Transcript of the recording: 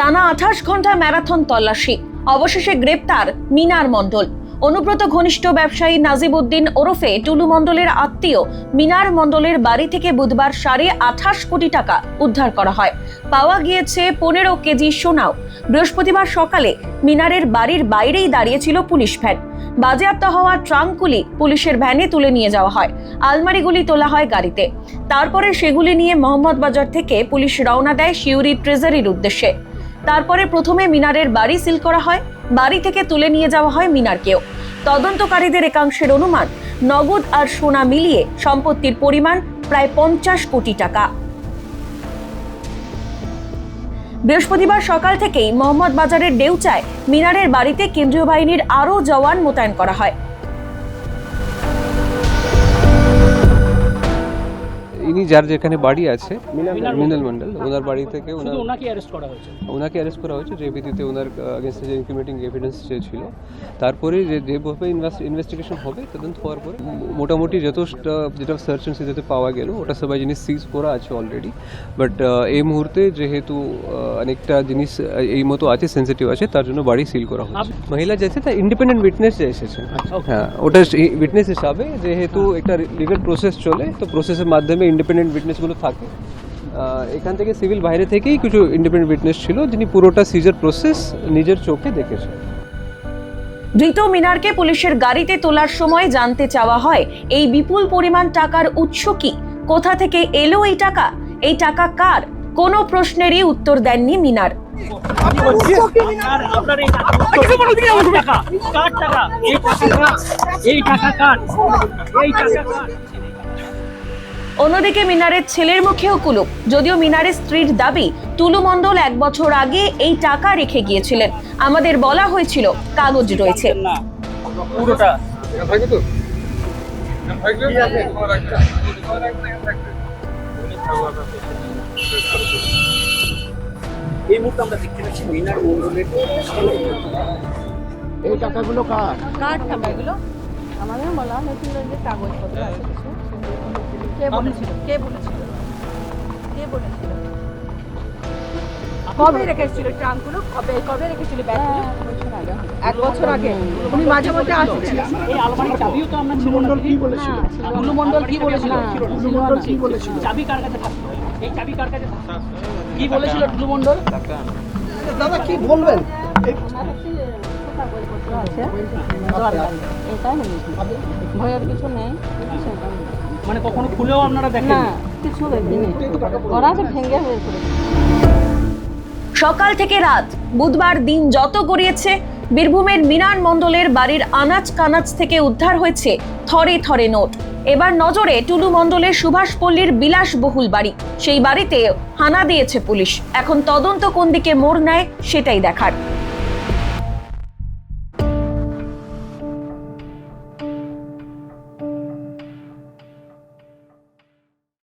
টানা 28 ঘন্টা ম্যারাথন তল্লাশি, অবশেষে গ্রেপ্তার মিনার মণ্ডল। অনুব্রত ঘনিষ্ঠ ব্যবসায়ী নাজিবউদ্দিন ওরফে টুলু মণ্ডলের আত্মীয় মিনার মণ্ডলের বাড়ি থেকে বুধবার 28.5 কোটি টাকা উদ্ধার করা হয়। পাওয়া গিয়েছে 15 কেজি সোনাও। বৃহস্পতিবার সকালে মিনারের বাড়ির বাইরেই দাঁড়িয়েছিল পুলিশ ভ্যান। বাজেয়াপ্ত হওয়া ট্রাঙ্কগুলি পুলিশের ভ্যানে তুলে নিয়ে যাওয়া হয়। আলমারিগুলি তোলা হয় গাড়িতে। তারপরে সেগুলি নিয়ে মোহাম্মদবাজার থেকে পুলিশ রওনা দেয় সিউড়ি ট্রেজারির উদ্দেশ্যে। তারপরে প্রথমে মিনারের বাড়ি সিল করা হয়, বাড়ি থেকে তুলে নিয়ে যাওয়া হয় মিনারকেও। তদন্তকারীদের একাংশের অনুমান, নগদ আর সোনা মিলিয়ে সম্পত্তির পরিমাণ প্রায় 50 কোটি টাকা। বৃহস্পতিবার সকাল থেকেই মোহাম্মদবাজারের ডেউচায় মিনারের বাড়িতে কেন্দ্রীয় বাহিনীর আরও জওয়ান মোতায়েন করা হয়। ইনি যার যেখানে বাড়ি আছে মিনাল মন্ডল, ওনার বাড়ি থেকে ওনাকে অ্যারেস্ট করা হয়েছে যে ভিত্তিতে ওনার এগেনস্টে যে ইনক্রিমিনেটিং এভিডেন্স যে ছিল, তারপরে যেভাবে ইনভেস্টিগেশন হবে তদন্ত হওয়ার পরে মোটামুটি যেটা সার্চ অ্যান্ড সিজেতে পাওয়া গেল ওটা সবাই জিনিস সিজ করা আছে অলরেডি। বাট এই মুহূর্তে যেহেতু অনেকটা জিনিস এই মতো আছে, সেন্সিটিভ আছে, তার জন্য বাড়ি সিল করা হচ্ছে। মহিলা যাচ্ছে তার ইন্ডিপেন্ডেন্ট উইটনেস যে এসেছে, হ্যাঁ, ওটা উইটনেস হিসাবে যেহেতু একটা লিগাল প্রসেস চলে, তো প্রসেসের মাধ্যমে ইন্ডিপেন্ডেন্ট উইটনেসগুলো থাকে। এখান থেকে সিভিল বাইরে থেকেই কিছু ইন্ডিপেন্ডেন্ট উইটনেস ছিল, যিনি পুরোটা সিজার প্রসেস নিজের চোখে দেখেছে। ধৃত মিনারকে পুলিশের গাড়িতে তোলার সময় জানতে চাওয়া হয়, এই বিপুল পরিমাণ টাকার উৎস কি, কোথা থেকে এলো এই টাকা কার? কোনো প্রশ্নেরই উত্তর দেননি মিনার। অন্যদিকে মিনারের ছেলের মুখেও কুলুপ। যদিও মিনারের স্ত্রীর দাবি, টুলু মণ্ডল 1 বছর আগে এই টাকা রেখে গিয়েছিলেন। আমাদের বলা হয়েছিল কাগজ রয়েছে। এই মুহূর্তে আমরা দেখতে পাচ্ছি মিনার মণ্ডলের এই টাকাগুলো কার টাকাগুলো আমাদের বলা হয়েছিল যে কাগজপত্র আছে কিছু। কে বলেছিল কবে রেখেছিল ট্রাঙ্কগুলো? কবে রেখেছিল ব্যাগগুলো? 1 বছর আগে। উনি মাঝে মধ্যে আসছিলেন। এই আলমারির চাবিও তো আমরা টুলু মণ্ডল কি বলেছিল? টুলু মণ্ডল কি বলেছিল? চাবি কার কাছে থাকতো? এই চাবি কার কাছে থাকতো? কি বলেছিল টুলু মণ্ডল? দাদা কি বলবেন? ভয়ের কিছু নেই, মানে কখনো খুলেও আপনারা দেখেন না, কিছু দেখিনি। ওরা যে ভেঙে বের করেছে। সকাল থেকে রাত, বুধবার দিন যত গড়িয়েছে, বীরভূমের মিনার মণ্ডলের বাড়ির আনাচ কানাচ থেকে উদ্ধার হয়েছে থরে থরে নোট। এবার নজরে টুলু মণ্ডলের সুভাষপল্লীর বিলাসবহুল বাড়ি। সেই বাড়িতে হানা দিয়েছে পুলিশ। এখন তদন্ত কোন দিকে মোড় নেয় সেটাই দেখার।